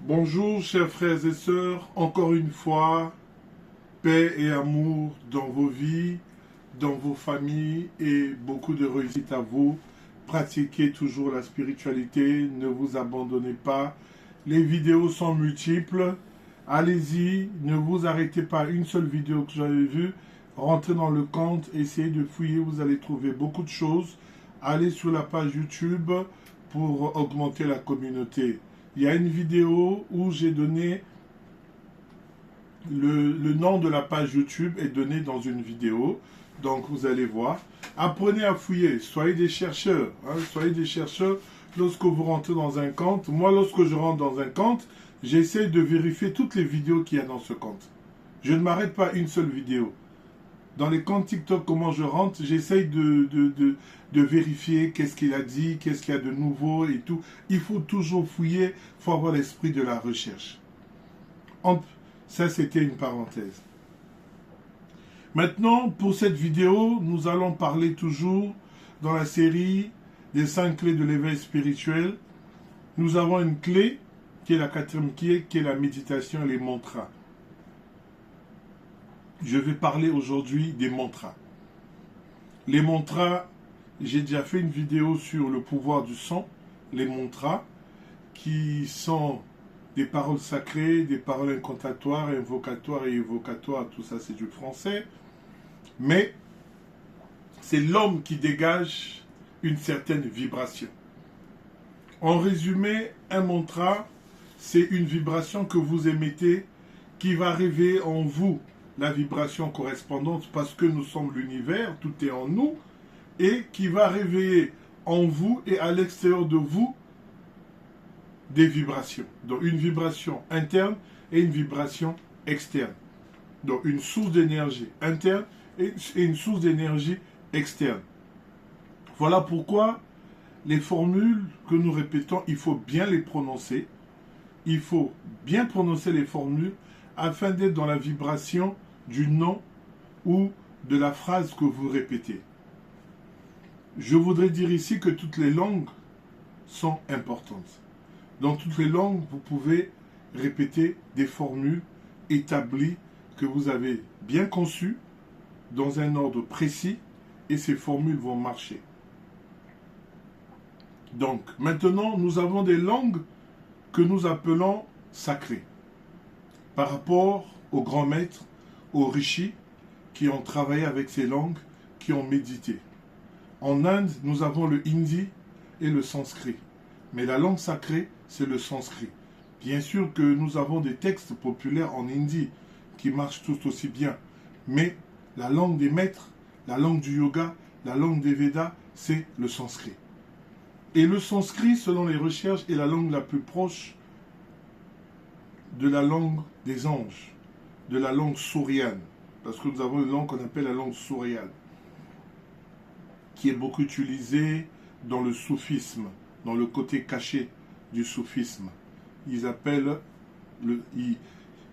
Bonjour chers frères et sœurs, encore une fois, paix et amour dans vos vies, dans vos familles et beaucoup de réussite à vous. Pratiquez toujours la spiritualité, ne vous abandonnez pas. Les vidéos sont multiples, allez-y, ne vous arrêtez pas à une seule vidéo que j'avais vue. Rentrez dans le compte, essayez de fouiller, vous allez trouver beaucoup de choses. Allez sur la page YouTube pour augmenter la communauté. Il y a une vidéo où j'ai donné le nom de la page YouTube est donné dans une vidéo. Donc vous allez voir. Apprenez à fouiller. Soyez des chercheurs. Soyez des chercheurs lorsque vous rentrez dans un compte. Moi, lorsque je rentre dans un compte, j'essaie de vérifier toutes les vidéos qu'il y a dans ce compte. Je ne m'arrête pas à une seule vidéo. Dans les comptes TikTok, comment je rentre, j'essaye de vérifier qu'est-ce qu'il a dit, qu'est-ce qu'il y a de nouveau et tout. Il faut toujours fouiller, il faut avoir l'esprit de la recherche. Ça, c'était une parenthèse. Maintenant, pour cette vidéo, nous allons parler toujours dans la série des 5 clés de l'éveil spirituel. Nous avons une clé, qui est la 4e clé, qui est la méditation et les mantras. Je vais parler aujourd'hui des mantras. Les mantras, j'ai déjà fait une vidéo sur le pouvoir du son, les mantras, qui sont des paroles sacrées, des paroles incantatoires, invocatoires et évocatoires, tout ça c'est du français. Mais c'est l'homme qui dégage une certaine vibration. En résumé, un mantra, c'est une vibration que vous émettez qui va réveiller en vous la vibration correspondante parce que nous sommes l'univers, tout est en nous, et qui va réveiller en vous et à l'extérieur de vous des vibrations. Donc une vibration interne et une vibration externe. Donc une source d'énergie interne et une source d'énergie externe. Voilà pourquoi les formules que nous répétons, il faut bien les prononcer. Il faut bien prononcer les formules afin d'être dans la vibration du nom ou de la phrase que vous répétez. Je voudrais dire ici que toutes les langues sont importantes. Dans toutes les langues, vous pouvez répéter des formules établies que vous avez bien conçues dans un ordre précis et ces formules vont marcher. Donc, maintenant, nous avons des langues que nous appelons sacrées par rapport aux grands maîtres, aux rishis qui ont travaillé avec ces langues, qui ont médité. En Inde, nous avons le hindi et le sanskrit. Mais la langue sacrée, c'est le sanskrit. Bien sûr que nous avons des textes populaires en hindi qui marchent tout aussi bien. Mais la langue des maîtres, la langue du yoga, la langue des Védas, c'est le sanskrit. Et le sanskrit, selon les recherches, est la langue la plus proche de la langue des anges, de la langue souriane. Parce que nous avons une langue qu'on appelle la langue souriane, qui est beaucoup utilisée dans le soufisme, dans le côté caché du soufisme. Ils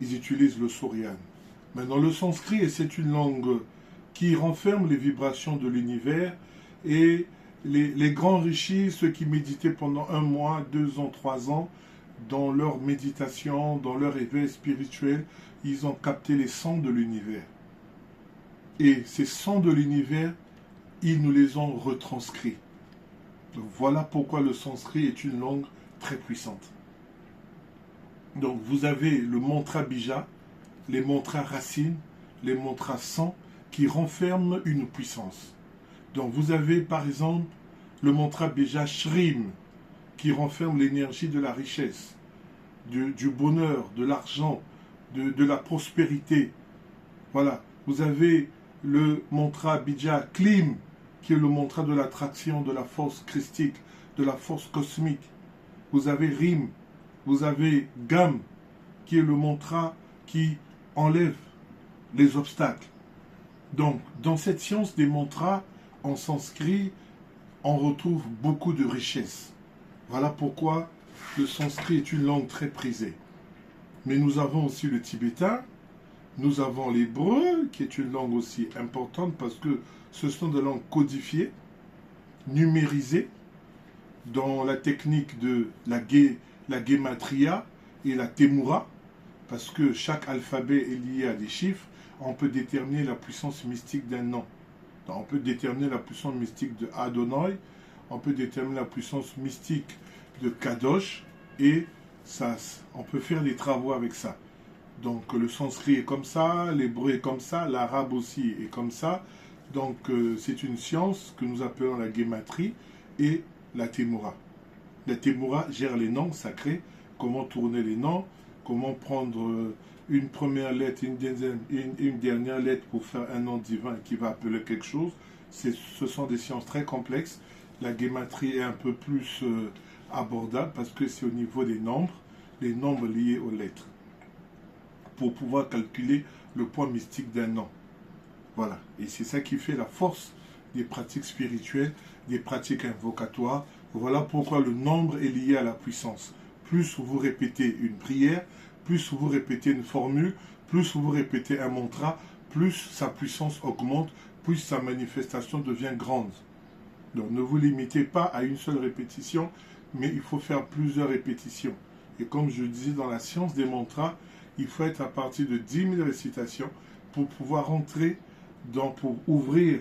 utilisent le souriane. Maintenant, le sanskrit, c'est une langue qui renferme les vibrations de l'univers et les grands rishis, ceux qui méditaient pendant 1 mois, 2 ans, 3 ans, dans leur méditation, dans leur éveil spirituel, ils ont capté les sons de l'univers. Et ces sons de l'univers, ils nous les ont retranscrits. Donc voilà pourquoi le sanskrit est une langue très puissante. Donc vous avez le mantra bija, les mantras racines, les mantras sang qui renferment une puissance. Donc vous avez par exemple le mantra bija Shrim qui renferme l'énergie de la richesse, du bonheur, de l'argent, de la prospérité. Voilà, vous avez le mantra bija Klim qui est le mantra de l'attraction, de la force christique, de la force cosmique. Vous avez Rim, vous avez Gam, qui est le mantra qui enlève les obstacles. Donc, dans cette science des mantras, en sanskrit, on retrouve beaucoup de richesses. Voilà pourquoi le sanskrit est une langue très prisée. Mais nous avons aussi le tibétain, nous avons l'hébreu, qui est une langue aussi importante parce que ce sont des langues codifiées, numérisées, dans la technique de la guématria, et la Temura, parce que chaque alphabet est lié à des chiffres, on peut déterminer la puissance mystique d'un nom. Donc, on peut déterminer la puissance mystique de Adonai, on peut déterminer la puissance mystique de Kadosh, et ça, on peut faire des travaux avec ça. Donc le sanskrit est comme ça, l'hébreu est comme ça, l'arabe aussi est comme ça. Donc c'est une science que nous appelons la guématrie et la Temura. La Temura gère les noms sacrés, comment tourner les noms, comment prendre une première lettre, une dernière lettre pour faire un nom divin qui va appeler quelque chose. Ce sont des sciences très complexes. La guématrie est un peu plus abordable parce que c'est au niveau des nombres liés aux lettres, pour pouvoir calculer le poids mystique d'un nom. Voilà. Et c'est ça qui fait la force des pratiques spirituelles, des pratiques invocatoires. Voilà pourquoi le nombre est lié à la puissance. Plus vous répétez une prière, plus vous répétez une formule, plus vous répétez un mantra, plus sa puissance augmente, plus sa manifestation devient grande. Donc ne vous limitez pas à une seule répétition, mais il faut faire plusieurs répétitions. Et comme je disais dans la science des mantras, il faut être à partir de 10 000 récitations pour pouvoir rentrer pour ouvrir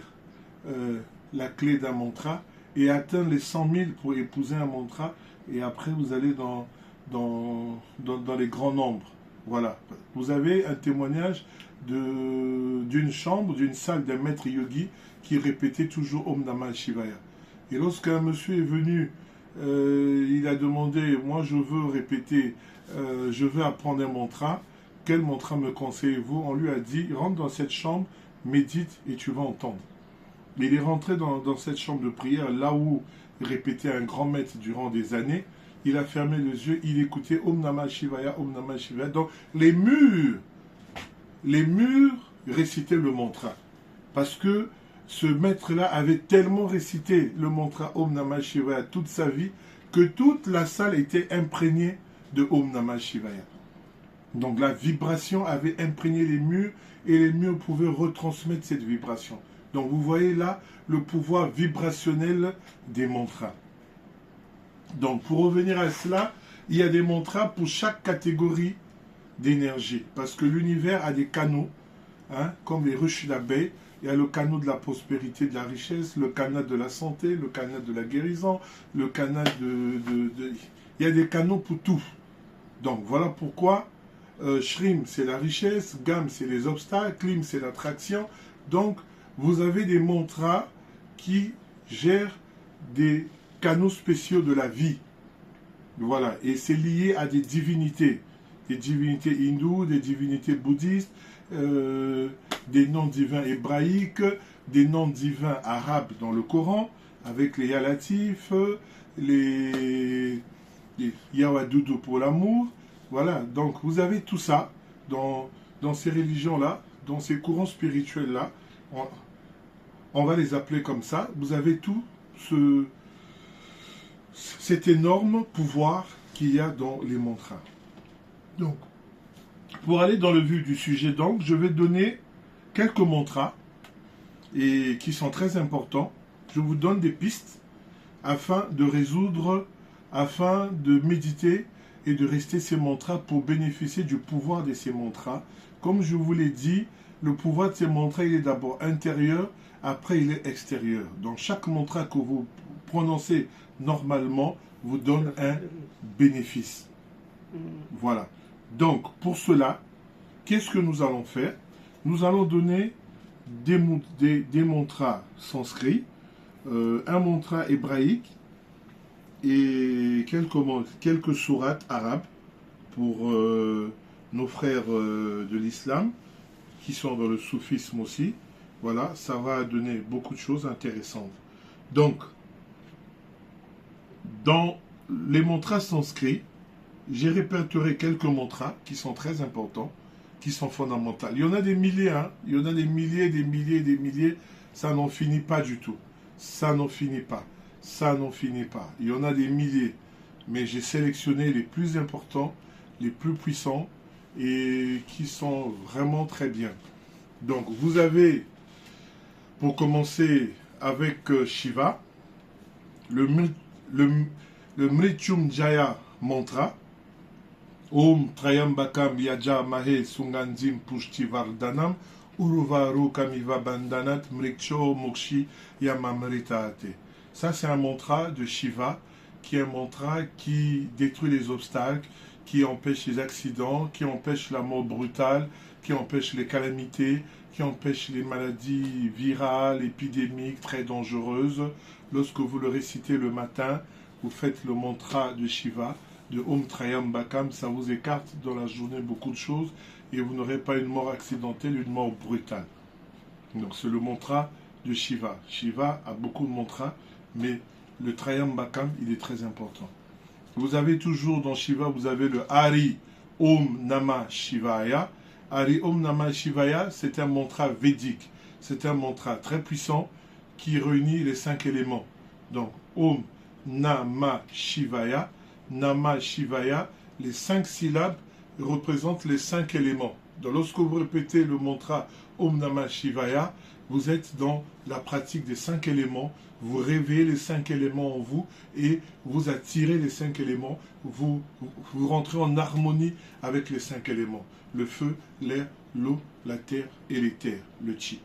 la clé d'un mantra et atteindre les 100 000 pour épouser un mantra. Et après, vous allez dans les grands nombres. Voilà. Vous avez un témoignage d'une chambre, d'une salle d'un maître yogi qui répétait toujours Om Namah Shivaya. Et lorsqu'un monsieur est venu, il a demandé, moi je veux répéter, je veux apprendre un mantra, quel mantra me conseillez-vous? On lui a dit, rentre dans cette chambre, médite et tu vas entendre. Il est rentré dans cette chambre de prière, là où il répétait un grand maître durant des années. Il a fermé les yeux, il écoutait Om Namah Shivaya, Om Namah Shivaya. Donc les murs récitaient le mantra. Parce que ce maître-là avait tellement récité le mantra Om Namah Shivaya toute sa vie que toute la salle était imprégnée de Om Namah Shivaya. Donc la vibration avait imprégné les murs et les murs pouvaient retransmettre cette vibration. Donc vous voyez là le pouvoir vibrationnel des mantras. Donc pour revenir à cela, il y a des mantras pour chaque catégorie d'énergie. Parce que l'univers a des canaux, comme les ruches d'abeilles. Il y a le canal de la prospérité, de la richesse, le canal de la santé, le canal de la guérison, le canal Il y a des canaux pour tout. Donc voilà pourquoi Shrim c'est la richesse, Gam c'est les obstacles, Klim c'est l'attraction. Donc vous avez des mantras qui gèrent des canaux spéciaux de la vie. Voilà, et c'est lié à des divinités hindoues, des divinités bouddhistes, des noms divins hébraïques, des noms divins arabes dans le Coran, avec les Yalatif, les Yawadoudou pour l'amour. Voilà, donc vous avez tout ça dans ces religions-là, dans ces courants spirituels-là. On va les appeler comme ça. Vous avez tout cet énorme pouvoir qu'il y a dans les mantras. Donc, pour aller dans le vif du sujet, donc, je vais donner quelques mantras et qui sont très importants. Je vous donne des pistes afin de résoudre, afin de méditer et de rester ces mantras pour bénéficier du pouvoir de ces mantras. Comme je vous l'ai dit, le pouvoir de ces mantras, il est d'abord intérieur, après il est extérieur. Donc chaque mantra que vous prononcez normalement vous donne un bénéfice. Voilà. Donc pour cela, qu'est-ce que nous allons faire? Nous allons donner des mantras sanskrits, un mantra hébraïque et quelques sourates arabes pour nos frères de l'islam qui sont dans le soufisme aussi. Voilà, ça va donner beaucoup de choses intéressantes. Donc, dans les mantras sanskrits, j'ai répertorié quelques mantras qui sont très importants, qui sont fondamentaux. Il y en a des milliers, il y en a des milliers, des milliers, des milliers. Ça n'en finit pas du tout. Ça n'en finit pas. Ça n'en finit pas. Il y en a des milliers. Mais j'ai sélectionné les plus importants, les plus puissants et qui sont vraiment très bien. Donc, vous avez, pour commencer avec Shiva, le Mrityunjaya mantra. Om Trayambakam Yaja Mahe Sunganzim Pushti Vardanam Uruvaru Kamiva Bandanat Mrikcho Mokshi Yamamritaate. Ça, c'est un mantra de Shiva, qui est un mantra qui détruit les obstacles, qui empêche les accidents, qui empêche la mort brutale, qui empêche les calamités, qui empêche les maladies virales, épidémiques, très dangereuses. Lorsque vous le récitez le matin, vous faites le mantra de Shiva, de Om Trayambakam, ça vous écarte dans la journée beaucoup de choses et vous n'aurez pas une mort accidentelle, une mort brutale. Donc c'est le mantra de Shiva. Shiva a beaucoup de mantras, mais le Trayambakam, il est très important. Vous avez toujours dans Shiva, vous avez le Hari Om Namah Shivaya. Hari Om Namah Shivaya, c'est un mantra védique. C'est un mantra très puissant qui réunit les 5 éléments. Donc Om Namah Shivaya. Namah Shivaya, les 5 syllabes représentent les 5 éléments. Donc lorsque vous répétez le mantra Om Namah Shivaya, vous êtes dans la pratique des 5 éléments, vous réveillez les 5 éléments en vous et vous attirez les 5 éléments, vous rentrez en harmonie avec les 5 éléments, le feu, l'air, l'eau, la terre et l'éther, le chi.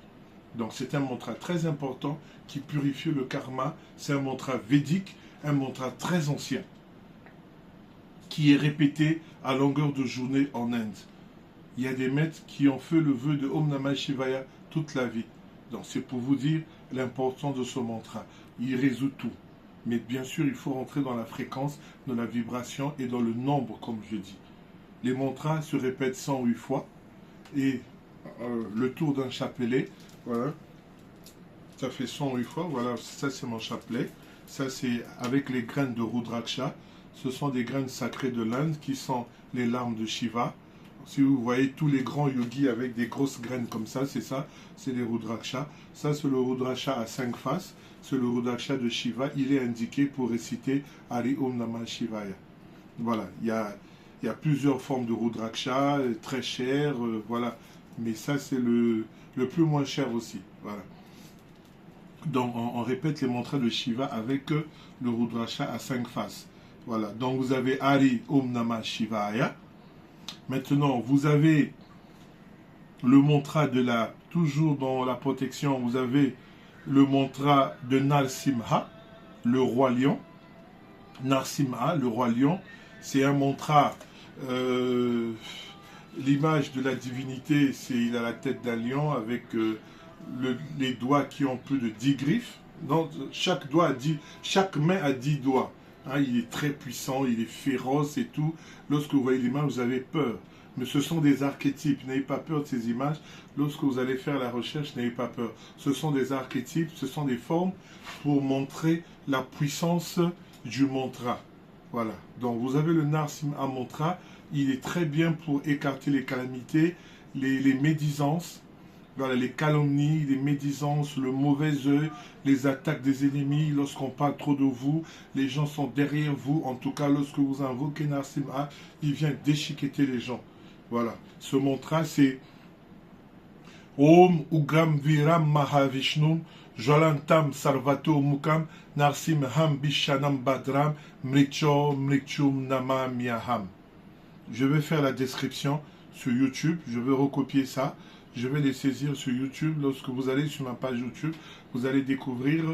Donc c'est un mantra très important qui purifie le karma, c'est un mantra védique, un mantra très ancien, qui est répété à longueur de journée en Inde. Il y a des maîtres qui ont fait le vœu de Om Namah Shivaya toute la vie. Donc c'est pour vous dire l'importance de ce mantra. Il résout tout. Mais bien sûr, il faut rentrer dans la fréquence, dans la vibration et dans le nombre, comme je dis. Les mantras se répètent 108 fois. Et le tour d'un chapelet, voilà, ça fait 108 fois. Voilà, ça c'est mon chapelet. Ça c'est avec les graines de Rudraksha. Ce sont des graines sacrées de l'Inde qui sont les larmes de Shiva. Si vous voyez tous les grands yogis avec des grosses graines comme ça, c'est les Rudraksha. Ça, c'est le Rudraksha à 5 faces. C'est le Rudraksha de Shiva. Il est indiqué pour réciter Hari Om Namah Shivaya. Voilà, il y a plusieurs formes de Rudraksha, très chères, voilà. Mais ça, c'est le plus moins cher aussi. Voilà. Donc, on répète les mantras de Shiva avec le Rudraksha à 5 faces. Voilà, donc vous avez Hari Om Namah Shivaya. Maintenant, vous avez le mantra toujours dans la protection, vous avez le mantra de Narsimha, le roi lion. Narsimha, le roi lion, c'est un mantra, l'image de la divinité, il a la tête d'un lion avec les doigts qui ont plus de 10 griffes. Donc, chaque main a 10 doigts. Hein, il est très puissant, il est féroce et tout. Lorsque vous voyez l'image, vous avez peur. Mais ce sont des archétypes. N'ayez pas peur de ces images. Lorsque vous allez faire la recherche, n'ayez pas peur. Ce sont des archétypes, ce sont des formes pour montrer la puissance du mantra. Voilà. Donc vous avez le Narsimha mantra. Il est très bien pour écarter les calamités, les médisances. Voilà, les calomnies, les médisances, le mauvais œil, les attaques des ennemis, lorsqu'on parle trop de vous, les gens sont derrière vous. En tout cas, lorsque vous invoquez Narsimha, il vient déchiqueter les gens. Voilà, ce mantra c'est Om Ugram Viram Mahavishnum Jolantam Sarvato Mukam Narsimham Bishanam Badram Mricho Mrichum Nama Miyaham. Je vais faire la description sur YouTube, je vais recopier ça. Je vais les saisir sur YouTube. Lorsque vous allez sur ma page YouTube, vous allez découvrir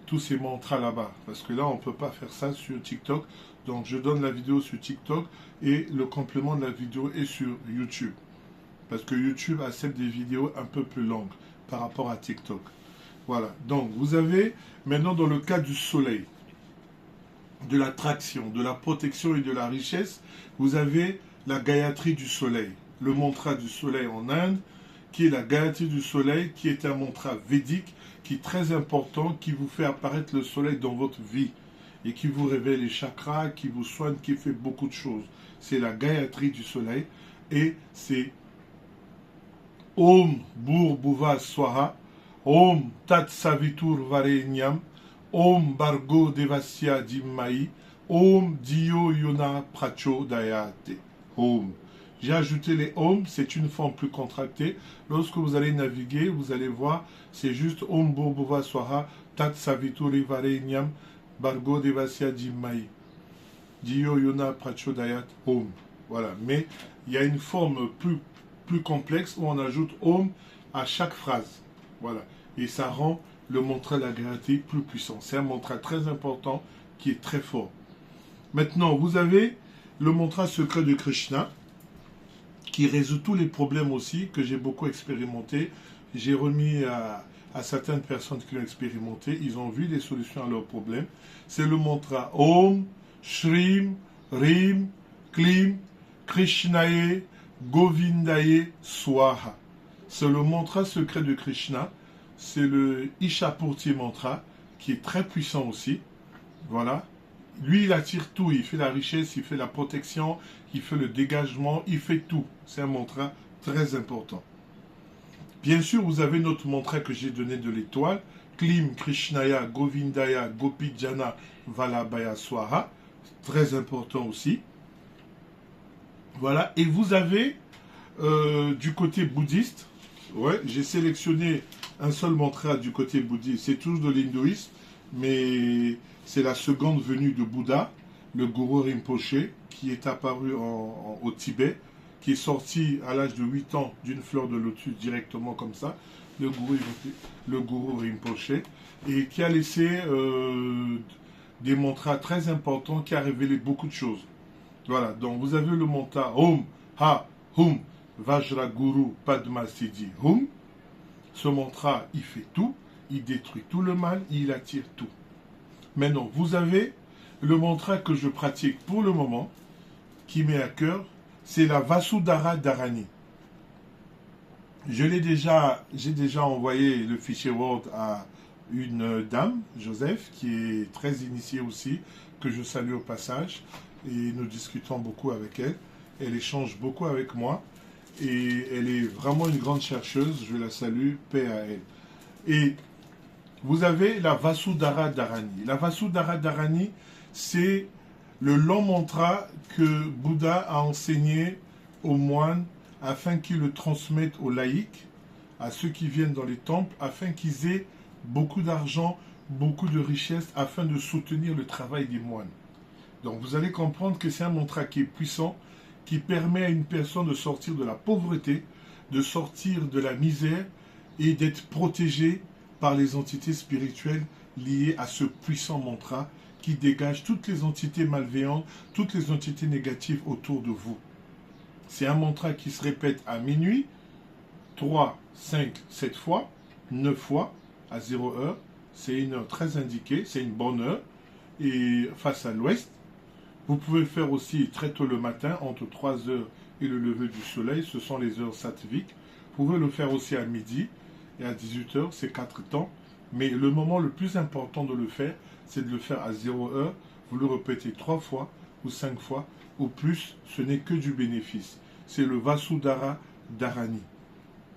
tous ces mantras là-bas. Parce que là, on ne peut pas faire ça sur TikTok. Donc, je donne la vidéo sur TikTok et le complément de la vidéo est sur YouTube. Parce que YouTube accepte des vidéos un peu plus longues par rapport à TikTok. Voilà. Donc, vous avez maintenant dans le cas du soleil, de l'attraction, de la protection et de la richesse, vous avez la Gayatri du soleil. Le mantra du soleil en Inde, qui est la Gayatri du soleil, qui est un mantra védique, qui est très important, qui vous fait apparaître le soleil dans votre vie, et qui vous révèle les chakras, qui vous soigne, qui fait beaucoup de choses. C'est la Gayatri du soleil, et c'est Om Bhurbhuva Swaha, Om Tat Savitur Varenyam, Om Bargo Devasya Dhimahi, Om Dio Yona Prachodayate. Om. J'ai ajouté les Om, c'est une forme plus contractée. Lorsque vous allez naviguer, vous allez voir, c'est juste Om Bhurbhuva Swaha, Tat Savituri Varenyam, Bargo Devasya Dhimahi, Dio Yona Prachodayat, Om. Voilà, mais il y a une forme plus complexe où on ajoute Om à chaque phrase. Voilà, et ça rend le mantra de la gravité plus puissant. C'est un mantra très important qui est très fort. Maintenant, vous avez le mantra secret de Krishna qui résout tous les problèmes aussi, que j'ai beaucoup expérimenté. J'ai remis à certaines personnes qui l'ont expérimenté, ils ont vu des solutions à leurs problèmes. C'est le mantra Om, Shrim, Rim, Klim, Krishnaye, Govindaye, Swaha. C'est le mantra secret de Krishna. C'est le Ishapurti mantra, qui est très puissant aussi. Voilà. Lui, il attire tout. Il fait la richesse, il fait la protection, il fait le dégagement, il fait tout. C'est un mantra très important. Bien sûr, vous avez notre mantra que j'ai donné de l'étoile. Klim, Krishnaya, Govindaya, Gopijana, Valabhaya, Swaha. Très important aussi. Voilà. Et vous avez, du côté bouddhiste, ouais, j'ai sélectionné un seul mantra du côté bouddhiste. C'est toujours de l'hindouisme, mais c'est la seconde venue de Bouddha, le gourou Rinpoche, qui est apparu au Tibet, qui est sorti à l'âge de 8 ans d'une fleur de lotus directement comme ça, le gourou Rinpoche, et qui a laissé des mantras très importants, qui a révélé beaucoup de choses. Voilà, donc vous avez le mantra Om, Ha, Hum, Vajra Guru Padma Siddhi Hum. Ce mantra, il fait tout, il détruit tout le mal, il attire tout. Maintenant, vous avez le mantra que je pratique pour le moment, qui m'est à cœur, c'est la Vasudhara Dharani. J'ai déjà envoyé le fichier Word à une dame, Joseph, qui est très initiée aussi, que je salue au passage, et nous discutons beaucoup avec elle. Elle échange beaucoup avec moi, et elle est vraiment une grande chercheuse, je la salue, paix à elle. Et vous avez la Vasudhara Dharani. La Vasudhara Dharani, c'est le long mantra que Bouddha a enseigné aux moines afin qu'ils le transmettent aux laïcs, à ceux qui viennent dans les temples, afin qu'ils aient beaucoup d'argent, beaucoup de richesses, afin de soutenir le travail des moines. Donc vous allez comprendre que c'est un mantra qui est puissant, qui permet à une personne de sortir de la pauvreté, de sortir de la misère et d'être protégé par les entités spirituelles liées à ce puissant mantra qui dégage toutes les entités malveillantes, toutes les entités négatives autour de vous. C'est un mantra qui se répète à minuit, 3, 5, 7 fois, 9 fois, à 0 heure. C'est une heure très indiquée, c'est une bonne heure, et face à l'ouest. Vous pouvez le faire aussi très tôt le matin, entre 3 heures et le lever du soleil, ce sont les heures sattviques. Vous pouvez le faire aussi à midi et à 18 heures, c'est 4 temps. Mais le moment le plus important de le faire, c'est de le faire à 0 heure. Vous le répétez 3 fois ou 5 fois, ou plus, ce n'est que du bénéfice. C'est le Vasudhara Dharani.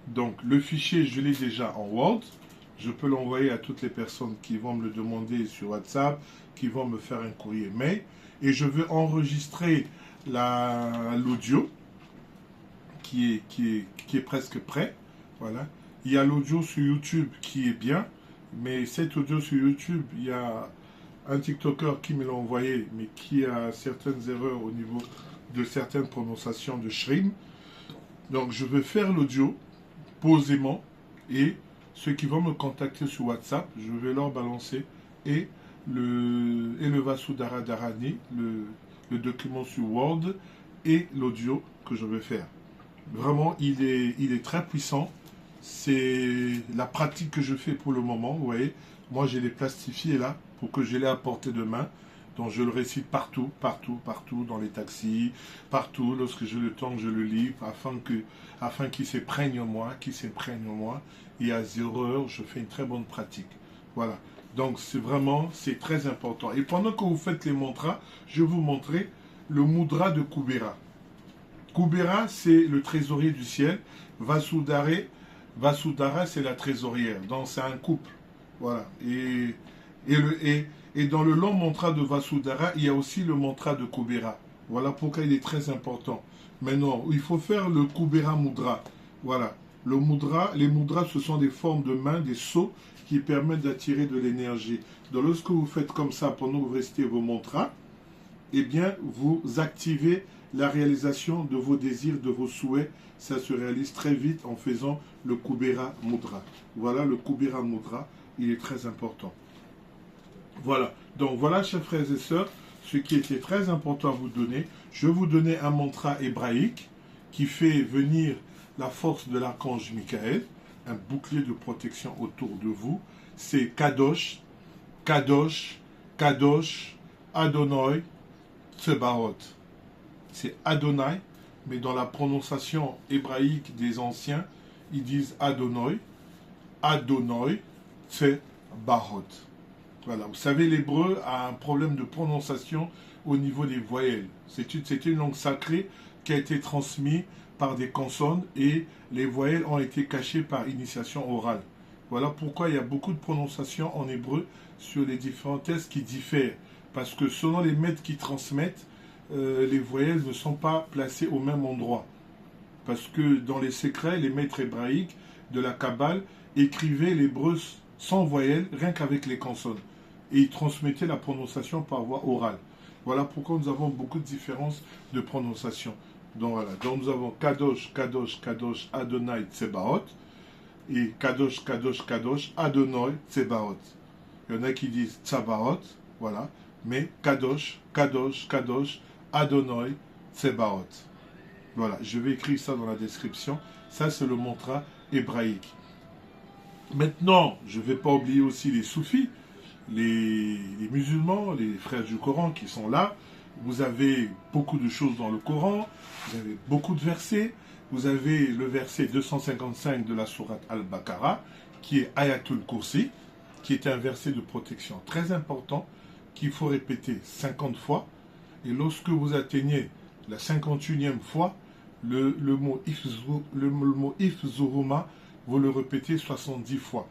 Donc le fichier, je l'ai déjà en Word. Je peux l'envoyer à toutes les personnes qui vont me le demander sur WhatsApp, qui vont me faire un courrier mail. Et je vais enregistrer l'audio qui est presque prêt. Voilà. Il y a l'audio sur YouTube qui est bien, mais cet audio sur YouTube, il y a un TikToker qui me l'a envoyé, mais qui a certaines erreurs au niveau de certaines prononciations de Shrim. Donc je vais faire l'audio posément, et ceux qui vont me contacter sur WhatsApp, je vais leur balancer et le Vasudhara Dharani, le document sur Word et l'audio que je vais faire. Vraiment, il est très puissant. C'est la pratique que je fais pour le moment. Vous voyez, moi j'ai les plastifiés là pour que je les à portée de main. Donc je le récite partout, dans les taxis, partout. Lorsque j'ai le temps, je le lis afin qu'il s'imprègne en moi, Et à 0 heure, je fais une très bonne pratique. Voilà. Donc c'est très important. Et pendant que vous faites les mantras, je vais vous montrer le mudra de Kubera. Kubera, c'est le trésorier du ciel. Vasudhara, c'est la trésorière. Donc c'est un couple. Voilà. Et dans le long mantra de Vasudhara, il y a aussi le mantra de Kubera. Voilà pourquoi il est très important. Maintenant, il faut faire le Kubera Mudra. Voilà. Les mudras, ce sont des formes de mains, des sceaux qui permettent d'attirer de l'énergie. Donc lorsque vous faites comme ça pendant que vous restez vos mantras, eh bien, vous activez la réalisation de vos désirs, de vos souhaits, ça se réalise très vite en faisant le Kubera Mudra. Voilà, le Kubera Mudra, il est très important. Voilà, donc voilà, chers frères et sœurs, ce qui était très important à vous donner. Je vais vous donner un mantra hébraïque qui fait venir la force de l'archange Michael, un bouclier de protection autour de vous. C'est Kadosh, Kadosh, Kadosh, Adonai, Tsebaoth. C'est Adonai, mais dans la prononciation hébraïque des anciens, ils disent Adonai, Adonai, Tsebaoth. Voilà, vous savez, l'hébreu a un problème de prononciation au niveau des voyelles. C'est une langue sacrée qui a été transmise par des consonnes et les voyelles ont été cachées par initiation orale. Voilà pourquoi il y a beaucoup de prononciations en hébreu sur les différents textes qui diffèrent. Parce que selon les maîtres qui transmettent, les voyelles ne sont pas placées au même endroit. Parce que dans les secrets, les maîtres hébraïques de la Kabbale écrivaient l'hébreu sans voyelles, rien qu'avec les consonnes. Et ils transmettaient la prononciation par voie orale. Voilà pourquoi nous avons beaucoup de différences de prononciation. Donc voilà, donc nous avons Kadosh, Kadosh, Kadosh, Adonai, Tsebaoth, et Kadosh, Kadosh, Kadosh, Adonai, Tsebaoth. Il y en a qui disent Tsabaoth, voilà, mais Kadosh, Kadosh, Kadosh, Adonai, Tsebaoth. Voilà, je vais écrire ça dans la description. Ça, c'est le mantra hébraïque. Maintenant, je ne vais pas oublier aussi les soufis, les musulmans, les frères du Coran qui sont là. Vous avez beaucoup de choses dans le Coran, vous avez beaucoup de versets. Vous avez le verset 255 de la sourate Al-Baqarah, qui est Ayatul Kursi, qui est un verset de protection très important, qu'il faut répéter 50 fois. Et lorsque vous atteignez la 51e fois, le mot Ifzuruma, vous le répétez 70 fois.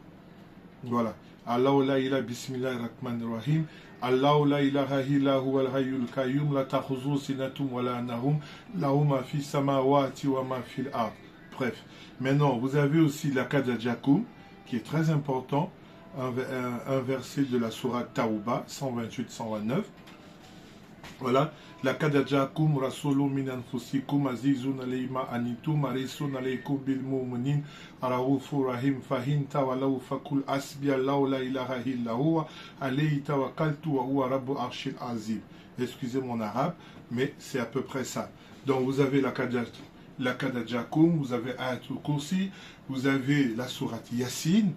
Voilà. Allahu la ilaha bismillahir rahmanir rahim. Allahu la ilaha illa huwal hayyul qayyum la ta'khudhuhu sinatun wa la nawm lahu ma fis samawati wa ma fil ard. Bref. Maintenant, vous avez aussi la Kadajakum, qui est très important, un verset de la sourate Tauba 128-129. Voilà, la kadajakum rasulun min anfusikum azizun alayma anitum arisun alaykum bil mu'minin raufur rahim fahin tawallaw fakul asbi Allahu la ilaha illa huwa alayhi tawakkaltu wa huwa rabbul arshil azim. Excusez mon arabe, mais c'est à peu près ça. Donc vous avez la kadajakum, vous avez Ayatul Kursi, vous avez la sourate Yassine,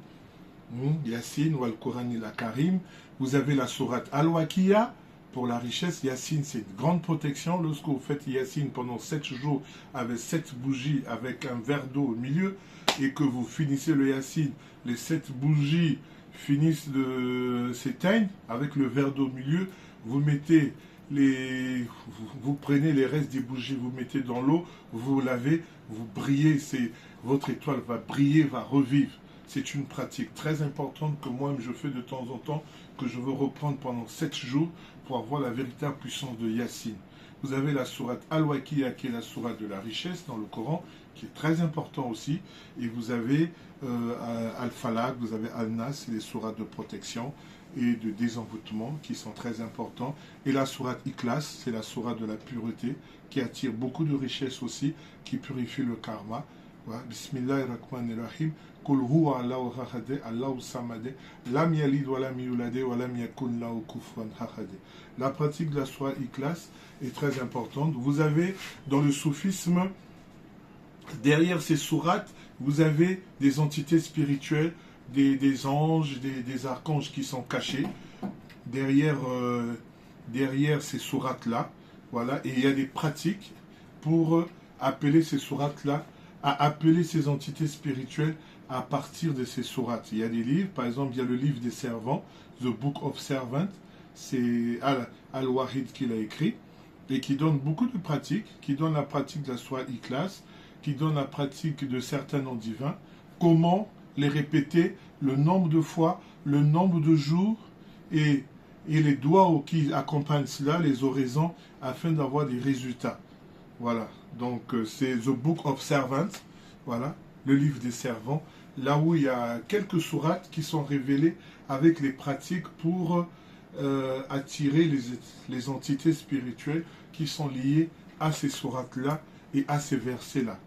Yassine ou Al-Qur'an al-Karim, vous avez la sourate Al-Waqiya. Pour la richesse, Yassine, c'est une grande protection. Lorsque vous faites Yassine pendant 7 jours avec 7 bougies, avec un verre d'eau au milieu, et que vous finissez le Yassine, les 7 bougies finissent de s'éteindre, avec le verre d'eau au milieu, vous prenez les restes des bougies, vous mettez dans l'eau, vous lavez, vous brillez, votre étoile va briller, va revivre. C'est une pratique très importante que moi je fais de temps en temps, que je veux reprendre pendant 7 jours pour avoir la véritable puissance de Yassine. Vous avez la sourate Al-Waqiya qui est la sourate de la richesse dans le Coran, qui est très important aussi. Et vous avez Al-Falaq, vous avez Al-Nas, les sourates de protection et de désenvoûtement qui sont très importants. Et la sourate Ikhlas, c'est la sourate de la pureté qui attire beaucoup de richesses aussi, qui purifie le karma. Voilà. Bismillahirrahmanirrahim. Kul huwa Allahu ahad, Allahu samad, lam yalid wa lam yulad wa lam yakun lahu kufuwan ahad. La pratique de la sourate Ikhlas est très importante. Vous avez dans le soufisme, derrière ces sourates, vous avez des entités spirituelles, des anges, des archanges qui sont cachés derrière ces sourates-là. Voilà. Et il y a des pratiques pour appeler ces sourates-là, à appeler ces entités spirituelles à partir de ces sourates. Il y a des livres, par exemple, il y a le livre des servants, The Book of Servants, c'est Al-Wahid qui l'a écrit, et qui donne beaucoup de pratiques, qui donne la pratique de la sourate Ikhlas, qui donne la pratique de certains noms divins, comment les répéter, le nombre de fois, le nombre de jours, et les doigts qui accompagnent cela, les oraisons, afin d'avoir des résultats. Voilà, donc c'est The Book of Servants, voilà, le livre des servants, là où il y a quelques sourates qui sont révélées avec les pratiques pour attirer les entités spirituelles qui sont liées à ces sourates-là et à ces versets-là.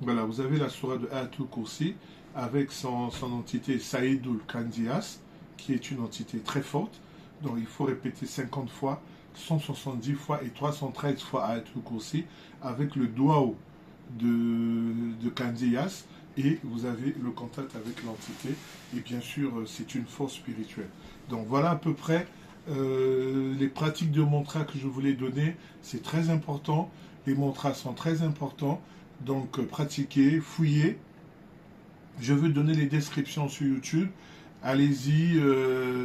Voilà, vous avez la sourate de Ayatul Kursi avec son entité Saïdul Kandias, qui est une entité très forte. Donc il faut répéter 50 fois, 170 fois et 313 fois Ayatul Kursi avec le doigt de Kandias, et vous avez le contact avec l'entité, et bien sûr c'est une force spirituelle. Donc voilà à peu près les pratiques de mantra que je voulais donner. C'est très important, les mantras sont très importants, donc pratiquez, fouillez. Je veux donner les descriptions sur YouTube, allez-y,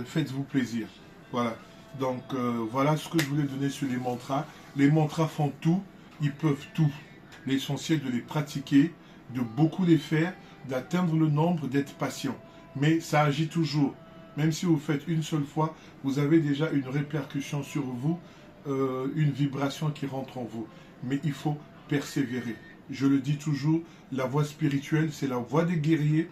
faites-vous plaisir. Voilà, donc voilà ce que je voulais donner sur les mantras. Les mantras font tout, ils peuvent tout. L'essentiel de les pratiquer, de beaucoup les faire, d'atteindre le nombre, d'être patient. Mais ça agit toujours. Même si vous faites une seule fois, vous avez déjà une répercussion sur vous, une vibration qui rentre en vous. Mais il faut persévérer. Je le dis toujours, la voie spirituelle, c'est la voie des guerriers,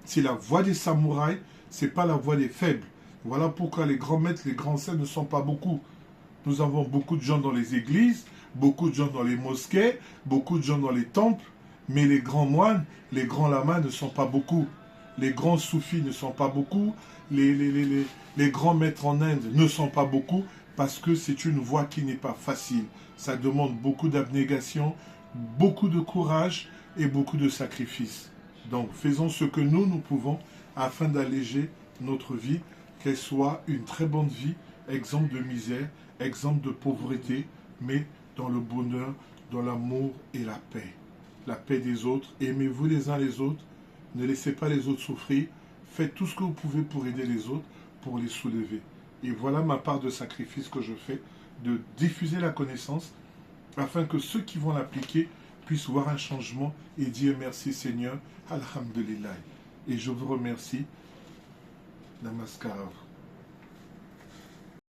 c'est la voie des samouraïs, c'est pas la voie des faibles. Voilà pourquoi les grands maîtres, les grands saints ne sont pas beaucoup. Nous avons beaucoup de gens dans les églises, beaucoup de gens dans les mosquées, beaucoup de gens dans les temples, mais les grands moines, les grands lamas ne sont pas beaucoup. Les grands soufis ne sont pas beaucoup, les grands maîtres en Inde ne sont pas beaucoup, parce que c'est une voie qui n'est pas facile. Ça demande beaucoup d'abnégation, beaucoup de courage et beaucoup de sacrifices. Donc faisons ce que nous pouvons afin d'alléger notre vie, qu'elle soit une très bonne vie, exemple de misère, exemple de pauvreté, mais dans le bonheur, dans l'amour et la paix. La paix des autres, aimez-vous les uns les autres, ne laissez pas les autres souffrir, faites tout ce que vous pouvez pour aider les autres, pour les soulever. Et voilà ma part de sacrifice que je fais, de diffuser la connaissance, afin que ceux qui vont l'appliquer puissent voir un changement et dire merci Seigneur, Alhamdulillah. Et je vous remercie. Namaskar.